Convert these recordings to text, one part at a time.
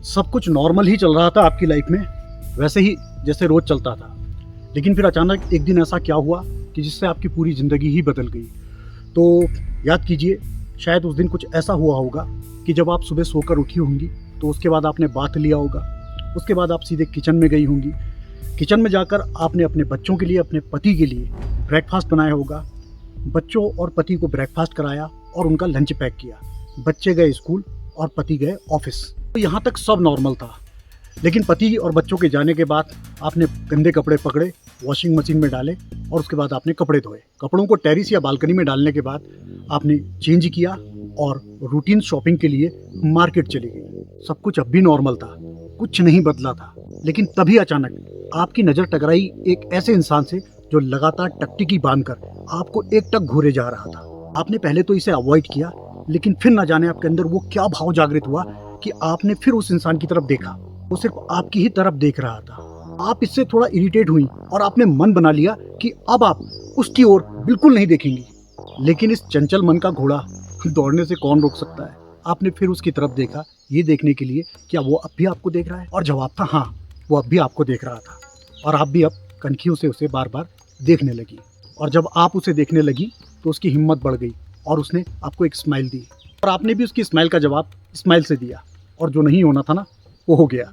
सब कुछ नॉर्मल ही चल रहा था आपकी लाइफ में, वैसे ही जैसे रोज चलता था। लेकिन फिर अचानक एक दिन ऐसा क्या हुआ कि जिससे आपकी पूरी ज़िंदगी ही बदल गई। तो याद कीजिए, शायद उस दिन कुछ ऐसा हुआ होगा कि जब आप सुबह सोकर उठी होंगी तो उसके बाद आपने बाथ लिया होगा, उसके बाद आप सीधे किचन में गई होंगी। किचन में जाकर आपने अपने बच्चों के लिए, अपने पति के लिए ब्रेकफास्ट बनाया होगा। बच्चों और पति को ब्रेकफास्ट कराया और उनका लंच पैक किया। बच्चे गए स्कूल और पति गए ऑफिस। तो यहाँ तक सब नॉर्मल था। लेकिन पति और बच्चों के जाने के बाद आपने गंदे कपड़े पकड़े, वॉशिंग मशीन में डाले और उसके बाद आपने कपड़े धोए। कपड़ों को टेरिस या बालकनी में डालने के बाद आपने चेंज किया और रूटीन शॉपिंग के लिए मार्केट चली गई। सब कुछ अब भी नॉर्मल था, कुछ नहीं बदला था। लेकिन तभी अचानक आपकी नज़र टकराई एक ऐसे इंसान से जो लगातार टकटकी बांधकर आपको एकटक घूरे जा रहा था। आपने पहले तो इसे अवॉइड किया, लेकिन फिर ना जाने आपके अंदर वो क्या भाव जागृत हुआ कि आपने फिर उस इंसान की तरफ देखा। वो सिर्फ आपकी ही तरफ देख रहा था। आप इससे थोड़ा इरिटेट हुई और आपने मन बना लिया कि अब आप उसकी ओर बिल्कुल नहीं देखेंगी। लेकिन इस चंचल मन का घोड़ा दौड़ने से कौन रोक सकता है। आपने फिर उसकी तरफ देखा, ये देखने के लिए क्या वो अब भी आपको देख रहा है। और जवाब था हाँ, वो अब भी आपको देख रहा था। और आप भी अब कनखियों से उसे बार बार देखने लगी। और जब आप उसे देखने लगी तो उसकी हिम्मत बढ़ गई और उसने आपको एक स्माइल दी। और आपने भी उसकी स्माइल का जवाब स्माइल से दिया। और जो नहीं होना था ना, वो हो गया।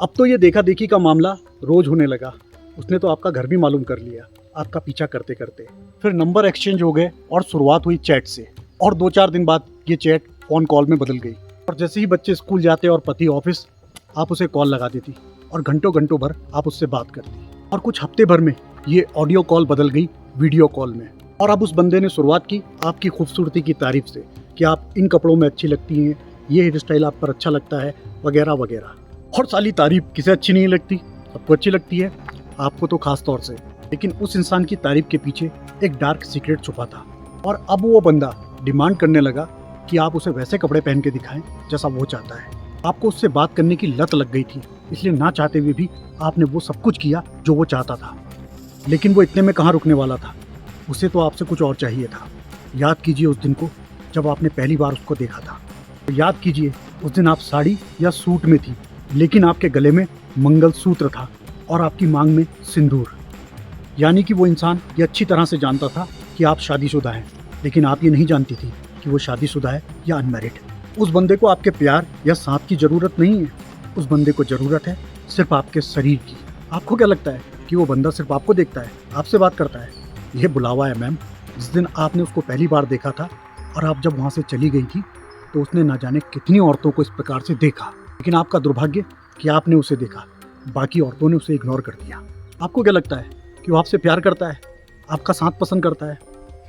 अब तो ये देखा देखी का मामला रोज होने लगा। उसने तो आपका घर भी मालूम कर लिया, आपका पीछा करते करते। फिर नंबर एक्सचेंज हो गए और शुरुआत हुई चैट से। और 2-4 दिन बाद ये चैट फ़ोन कॉल में बदल गई। और जैसे ही बच्चे स्कूल जाते और पति ऑफिस, आप उसे कॉल लगा देती और घंटों घंटों भर आप उससे बात करती। और कुछ हफ्ते भर में ये ऑडियो कॉल बदल गई वीडियो कॉल में। और अब उस बंदे ने शुरुआत की आपकी खूबसूरती की तारीफ से कि आप इन कपड़ों में अच्छी लगती हैं, ये हेयर स्टाइल आप पर अच्छा लगता है, वगैरह वगैरह। और साली तारीफ किसे अच्छी नहीं लगती, सबको अच्छी लगती है, आपको तो खास तौर से। लेकिन उस इंसान की तारीफ के पीछे एक डार्क सीक्रेट छुपा था। और अब वो बंदा डिमांड करने लगा कि आप उसे वैसे कपड़े पहन के दिखाएं जैसा वो चाहता है। आपको उससे बात करने की लत लग गई थी, इसलिए ना चाहते हुए भी आपने वो सब कुछ किया जो वो चाहता था। लेकिन वो इतने में कहाँ रुकने वाला था, उसे तो आपसे कुछ और चाहिए था। याद कीजिए उस दिन को जब आपने पहली बार उसको देखा था। तो याद कीजिए उस दिन आप साड़ी या सूट में थी, लेकिन आपके गले में मंगलसूत्र था और आपकी मांग में सिंदूर। यानी कि वो इंसान ये अच्छी तरह से जानता था कि आप शादीशुदा हैं, लेकिन आप ये नहीं जानती थी कि वो शादीशुदा है या अनमैरिड। उस बंदे को आपके प्यार या साथ की ज़रूरत नहीं है। उस बंदे को ज़रूरत है सिर्फ आपके शरीर की। आपको क्या लगता है कि वो बंदा सिर्फ आपको देखता है, आपसे बात करता है? यह बुलावा है मैम। जिस दिन आपने उसको पहली बार देखा था और आप जब वहाँ से चली गई थी तो उसने ना जाने कितनी औरतों को इस प्रकार से देखा। लेकिन आपका दुर्भाग्य कि आपने उसे देखा, बाकी औरतों ने उसे इग्नोर कर दिया। आपको क्या लगता है कि वो आपसे प्यार करता है, आपका साथ पसंद करता है?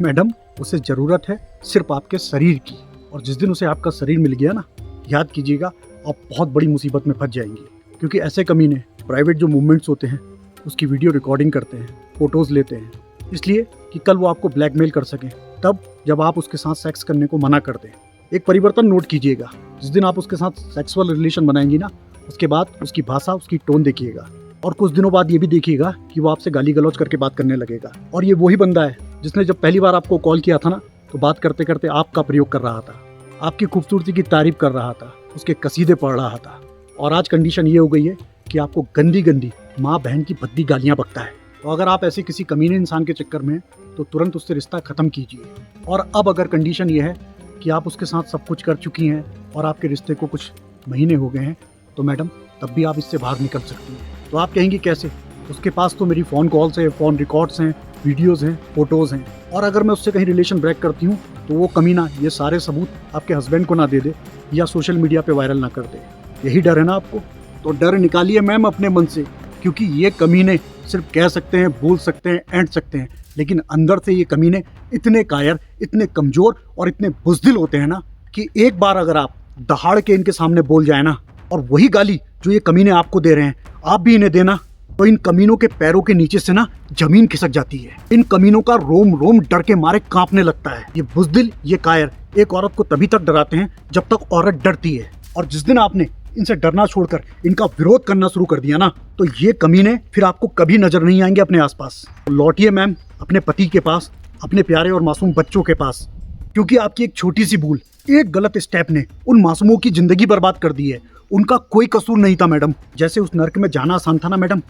मैडम, उसे ज़रूरत है सिर्फ आपके शरीर की। और जिस दिन उसे आपका शरीर मिल गया ना, याद कीजिएगा आप बहुत बड़ी मुसीबत में फंस जाएंगी। क्योंकि ऐसे कमीने प्राइवेट जो मूवमेंट्स होते हैं उसकी वीडियो रिकॉर्डिंग करते हैं, फ़ोटोज़ लेते हैं, इसलिए कि कल वो आपको ब्लैकमेल कर सकें, तब जब आप उसके साथ सेक्स करने को मना कर दें। एक परिवर्तन नोट कीजिएगा, जिस दिन आप उसके साथ सेक्सुअल रिलेशन बनाएंगी ना, उसके बाद उसकी भाषा, उसकी टोन देखिएगा। और कुछ दिनों बाद ये भी देखिएगा कि वो आपसे गाली गलौज करके बात करने लगेगा। और ये वही बंदा है जिसने जब पहली बार आपको कॉल किया था ना, तो बात करते करते आपका प्रयोग कर रहा था, आपकी खूबसूरती की तारीफ कर रहा था, उसके कसीदे पढ़ रहा था। और आज कंडीशन ये हो गई है कि आपको गंदी गंदी माँ बहन की भद्दी गालियाँ बकता है। तो अगर आप ऐसे किसी कमीने इंसान के चक्कर में हैं तो तुरंत उससे रिश्ता ख़त्म कीजिए। और अब अगर कंडीशन ये है कि आप उसके साथ सब कुछ कर चुकी हैं और आपके रिश्ते को कुछ महीने हो गए हैं, तो मैडम तब भी आप इससे बाहर निकल सकती हैं। तो आप कहेंगी कैसे? उसके पास तो मेरी फ़ोन कॉल्स हैं, फ़ोन रिकॉर्ड्स हैं, वीडियोज़ हैं, फ़ोटोज़ हैं। और अगर मैं उससे कहीं रिलेशन ब्रेक करती हूँ तो वो कमीना ये सारे सबूत आपके हस्बैंड को ना दे दे या सोशल मीडिया पे वायरल ना कर दे। यही डर है ना आपको? तो डर निकालिए मैम अपने मन से, क्योंकि ये कमीने सिर्फ कह सकते हैं, बोल सकते हैं, ऐंठ सकते हैं, लेकिन अंदर से ये कमीने इतने कायर, इतने कमज़ोर और इतने बुज़दिल होते हैं ना कि एक बार अगर आप दहाड़ के इनके सामने बोल जाए ना, और वही गाली जो ये कमीने आपको दे रहे हैं आप भी इन्हें देना, तो इन कमीनों के पैरों के नीचे से ना जमीन खिसक जाती है। इन कमीनों का रोम रोम डर के मारे कांपने लगता है। ये बुज़दिल, ये कायर एक औरत को तभी तक डराते हैं जब तक औरत डरती है। और जिस दिन आपने इनसे डरना छोड़कर इनका विरोध करना शुरू कर दिया ना, तो ये कमीने फिर आपको कभी नजर नहीं आएंगे अपने आसपास। लौटिए मैम अपने पति के पास, अपने प्यारे और मासूम बच्चों के पास, क्योंकि आपकी एक छोटी सी भूल एक गलत स्टेप ने उन मासूमों की जिंदगी बर्बाद कर दी है। उनका कोई कसूर नहीं था मैडम। जैसे उस नर्क में जाना आसान था ना मैडम,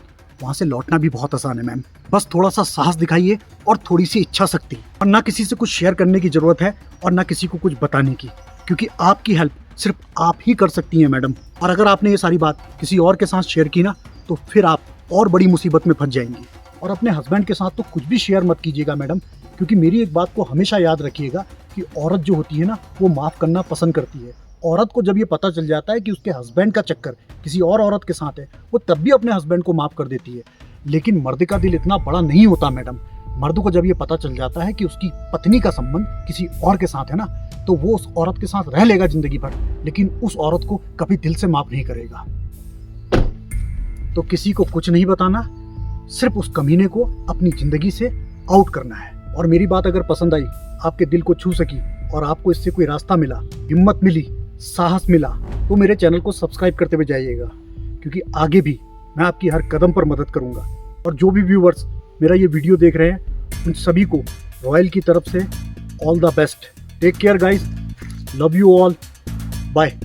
वहां से लौटना भी बहुत आसान है मैम। बस थोड़ा सा साहस दिखाइए और थोड़ी सी इच्छा शक्ति, और ना किसी से कुछ शेयर करने की जरूरत है और ना किसी को कुछ बताने की, क्योंकि आपकी हेल्प सिर्फ आप ही कर सकती हैं मैडम। और अगर आपने ये सारी बात किसी और के साथ शेयर की ना, तो फिर आप और बड़ी मुसीबत में फंस जाएंगी। और अपने हस्बैंड के साथ तो कुछ भी शेयर मत कीजिएगा मैडम, क्योंकि मेरी एक बात को हमेशा याद रखिएगा कि औरत जो होती है ना, वो माफ़ करना पसंद करती है। औरत को जब ये पता चल जाता है कि उसके हस्बैंड का चक्कर किसी और औरत के साथ है, वो तब भी अपने हस्बैंड को माफ़ कर देती है। लेकिन मर्द का दिल इतना बड़ा नहीं होता मैडम। मर्द को जब ये पता चल जाता है कि उसकी पत्नी का संबंध किसी और के साथ है ना, तो वो उस औरत के साथ रह लेगा जिंदगी भर, लेकिन उस औरत को कभी दिल से माफ़ नहीं करेगा। तो किसी को कुछ नहीं बताना, सिर्फ उस कमीने को अपनी जिंदगी से आउट करना है। और मेरी बात अगर पसंद आई, आपके दिल को छू सकी और आपको इससे कोई रास्ता मिला, हिम्मत मिली, साहस मिला, तो मेरे चैनल को सब्सक्राइब करते हुए जाइएगा, क्योंकि आगे भी मैं आपकी हर कदम पर मदद करूंगा। और जो भी व्यूवर्स मेरा ये वीडियो देख रहे हैं, उन सभी को रॉयल की तरफ से all the best. Take care guys, love you all, bye.